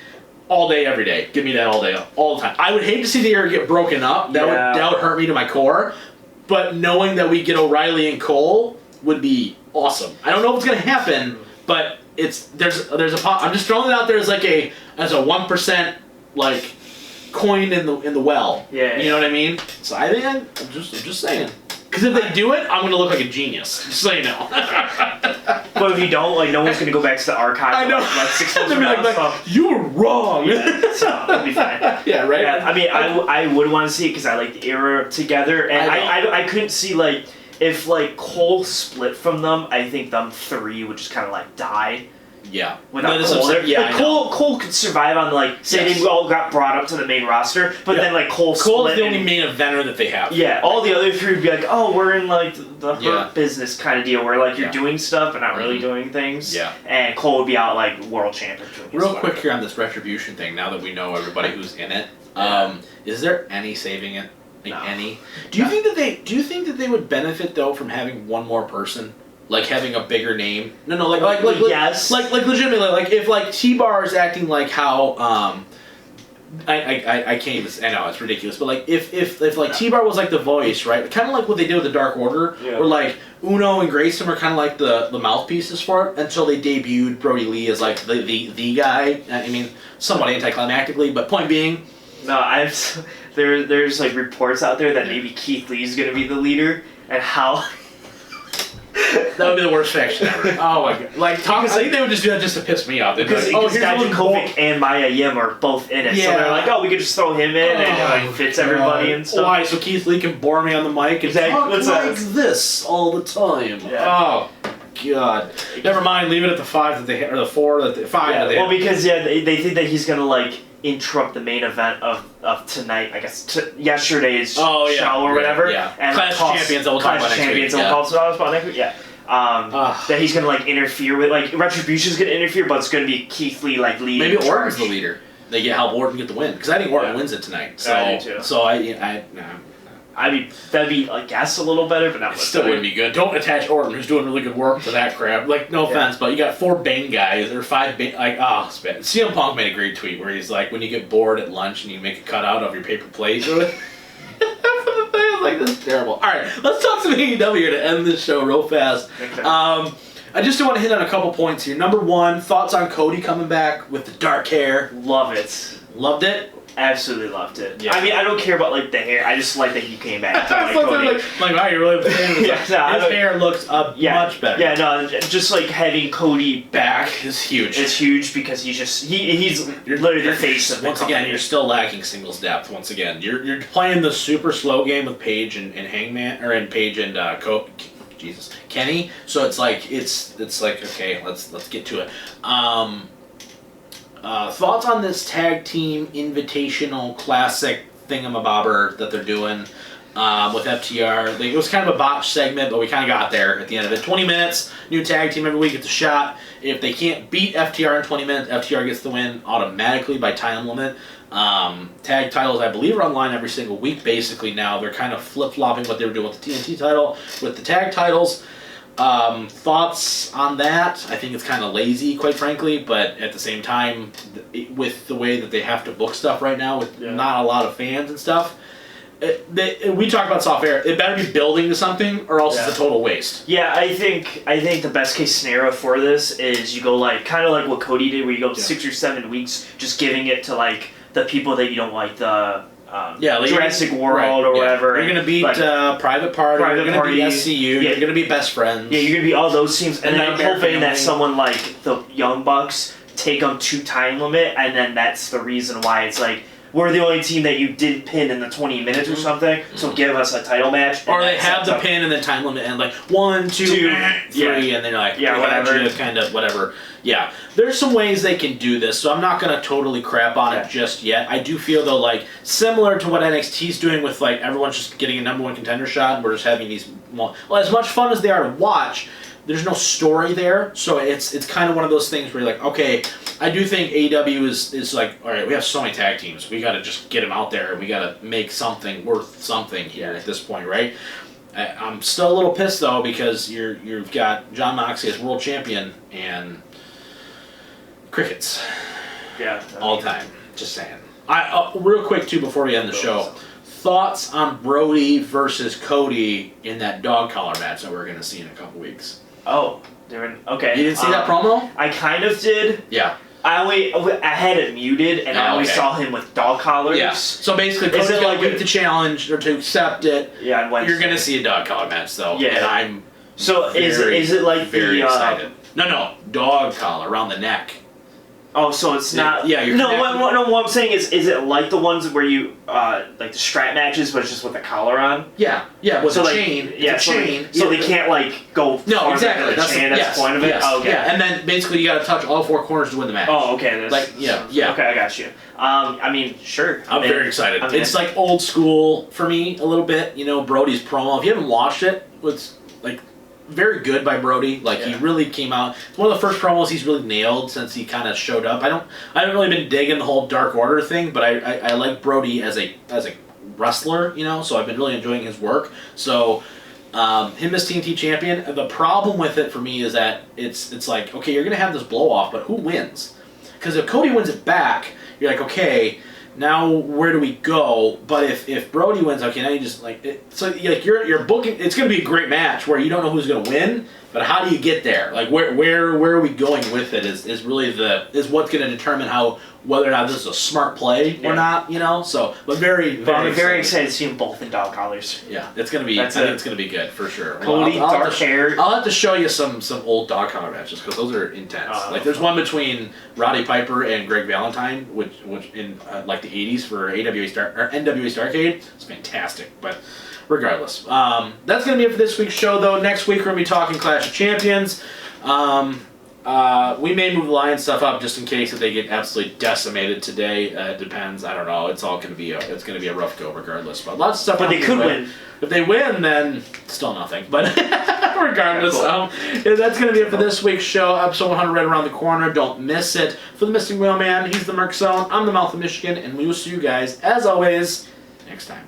all day, every day. Give me that all day, all the time. I would hate to see the era get broken up. That would hurt me to my core. But knowing that we get O'Reilly and Cole would be awesome. I don't know if it's gonna happen, but there's I'm just throwing it out there as like a 1% like coin in the well. Yeah. You know what I mean? So I think I'm just saying. Because if they do it, I'm gonna look like a genius. Just so you know. But if you don't, like, no one's gonna go back to the archive. I know. Like 6 months from now. Like, you were wrong. So it'll be fine. Yeah, right. Yeah, I mean, I would want to see it because I like the era together, and I couldn't see like if like Cole split from them. I think them 3 would just kind of like die. Yeah. Without Cole there. Yeah, like, Cole could survive on, like, say they all got brought up to the main roster, but then, like, Cole's the only main eventer that they have. Yeah, all the other 3 would be like, oh, we're in, like, the Hurt Business kind of deal where, like, you're doing stuff but not really doing things. Yeah. And Cole would be out, like, world champion. Real quick here on this Retribution thing, now that we know everybody who's in it, is there any saving it? any. Do you think that they would benefit though from having one more person? Like having a bigger name? No, yes. Like legitimately, like if like T-Bar is acting like how I can't even. I know it's ridiculous, but like if like T-Bar was like the voice, right? Kind of like what they did with the Dark Order, where like Uno and Grayson were kind of like the mouthpieces for it until they debuted Brody Lee as like the guy. I mean, somewhat anticlimactically, but point being. No, there's like reports out there that maybe Keith Lee's gonna be the leader, and how. That would be the worst faction ever. Oh my god! Like, I think they would just do that just to piss me off. Because Dijakovic and Maya Yim are both in it, so they're like, oh, we could just throw him in, and it like fits everybody and stuff. Why? So Keith Lee can bore me on the mic and talk like this all the time. Yeah. Oh god! Never mind. Leave it at the 5 that they or the 4 that they 5 that they. Well, because they think that he's gonna like interrupt the main event of tonight. I guess yesterday's show or whatever. Yeah. And Clash Champions. We'll talk about next week. That he's gonna like interfere with like Retribution's gonna interfere, but it's gonna be Keith Lee like leading. Maybe Orton's the leader. They help Orton get the win because I think Orton wins it tonight. So I do too. So I mean, that'd be, I guess, a little better, but not much. Still wouldn't be good. Don't attach Orton, who's doing really good work, to that crap. Like, no offense, but you got 4 Bane guys, or 5 Bane, like, it's bad. CM Punk made a great tweet where he's like, when you get bored at lunch and you make a cutout of your paper plate. Like, this is terrible. Alright, let's talk some AEW to end this show real fast. Okay. I just want to hit on a couple points here. Number 1, thoughts on Cody coming back with the dark hair. Love it. Loved it? Absolutely loved it. Yeah. I mean, I don't care about like the hair. I just like that he came back. Cody. Like, wow, you really his hair looks much better. Yeah, no, just like having Cody back is huge. It's huge because he's literally the face of the once company. again, you're still lacking singles depth. Once again, you're playing the super slow game with Paige and Hangman and Paige and Kenny. So it's like okay, let's get to it. Thoughts on this tag team invitational classic thingamabobber that they're doing with FTR? It was kind of a botched segment, but we kind of got there at the end of it. 20 minutes, new tag team every week gets a shot. If they can't beat FTR in 20 minutes, FTR gets the win automatically by time limit. Tag titles, I believe, are online every single week. Basically now they're kind of flip-flopping what they were doing with the TNT title with the tag titles. Thoughts on that? I think it's kind of lazy, quite frankly, but at the same time, with the way that they have to book stuff right now with not a lot of fans and stuff, we talked about soft air. It better be building to something, or else it's a total waste. Yeah, I think the best case scenario for this is you go like kind of like what Cody did, where you go 6 or 7 weeks just giving it to like the people that you don't like, the like Jurassic World or whatever. You're gonna beat Private Party. You're gonna beat SCU. You're gonna be Best Friends. Yeah, you're gonna beat all those teams, and then I'm hoping that someone like the Young Bucks take them to time limit, and then that's the reason why it's like we're the only team that you didn't pin in the 20 minutes or something. So give us a title match. Or they have the pin and the time limit and like 1, 2, 3, and they're like whatever, kind of whatever. Yeah, there's some ways they can do this, so I'm not gonna totally crap on it just yet. I do feel though, like similar to what NXT's doing with like everyone's just getting a number 1 contender shot, and we're just having these. Well, as much fun as they are to watch, there's no story there, so it's kind of one of those things where you're like, okay, I do think AEW is like, all right, we have so many tag teams, we got to just get them out there, and we got to make something worth something here at this point, right? I'm still a little pissed though because you've got Jon Moxley as world champion and crickets. Yeah. All the time. Just saying. Real quick too before we end the show. Thoughts on Brody versus Cody in that dog collar match that we're going to see in a couple weeks? Oh, okay. You didn't see that promo? I kind of did. Yeah. I had it muted, and I only saw him with dog collars. Yeah. So basically, Cody's going to beat the challenge or to accept it. Yeah, and you're going to see a dog collar match, though. Yeah. And I'm is it like very excited. No, dog collar around the neck. Oh, so it's not. Yeah, you're what I'm saying is it like the ones where you like the strap matches, but it's just with a collar on? Yeah, with a chain. Yeah, chain. So they can't like go. No, exactly. That's the point of it. Yes. Oh, okay. Yeah, and then basically you got to touch all 4 corners to win the match. Oh, okay. Yeah. Okay, I got you. I mean, sure. I'm very excited. It's like old school for me a little bit. You know, Brody's promo. If you haven't watched it, it's like very good by Brody. Like he really came out. It's one of the first promos he's really nailed since he kind of showed up. I haven't really been digging the whole Dark Order thing, but I like Brody as a wrestler, so I've been really enjoying his work. So him as TNT champion, the problem with it for me is that it's like, okay, you're going to have this blow off, but who wins? Because if Cody wins it back, you're like, okay, now where do we go? But if Brody wins, okay, now you just you're booking. It's going to be a great match where you don't know who's going to win, but how do you get there? Like where are we going with it? Is really is what's going to determine whether or not this is a smart play or not. So but I'm very excited to see them both in dog collars. Yeah, it's going to be. I think it's going to be good for sure. Cody, dark hair. I'll have to show you some old dog collar matches because those are intense. There's one between Roddy Piper and Greg Valentine, which in the 80s for NWA Starrcade. It's fantastic, but regardless, that's going to be it for this week's show. Though next week we're going to be talking Clash of Champions. We may move the Lions stuff up just in case if they get absolutely decimated today. It depends. I don't know. It's all going to be a rough go regardless. But lots of stuff. But they could win. If they win, then still nothing. But regardless, that's going to be it for this week's show. Episode 100 right around the corner. Don't miss it. For the Mystic Whale Man, he's the Merc Zone. I'm the Mouth of Michigan, and we will see you guys as always next time.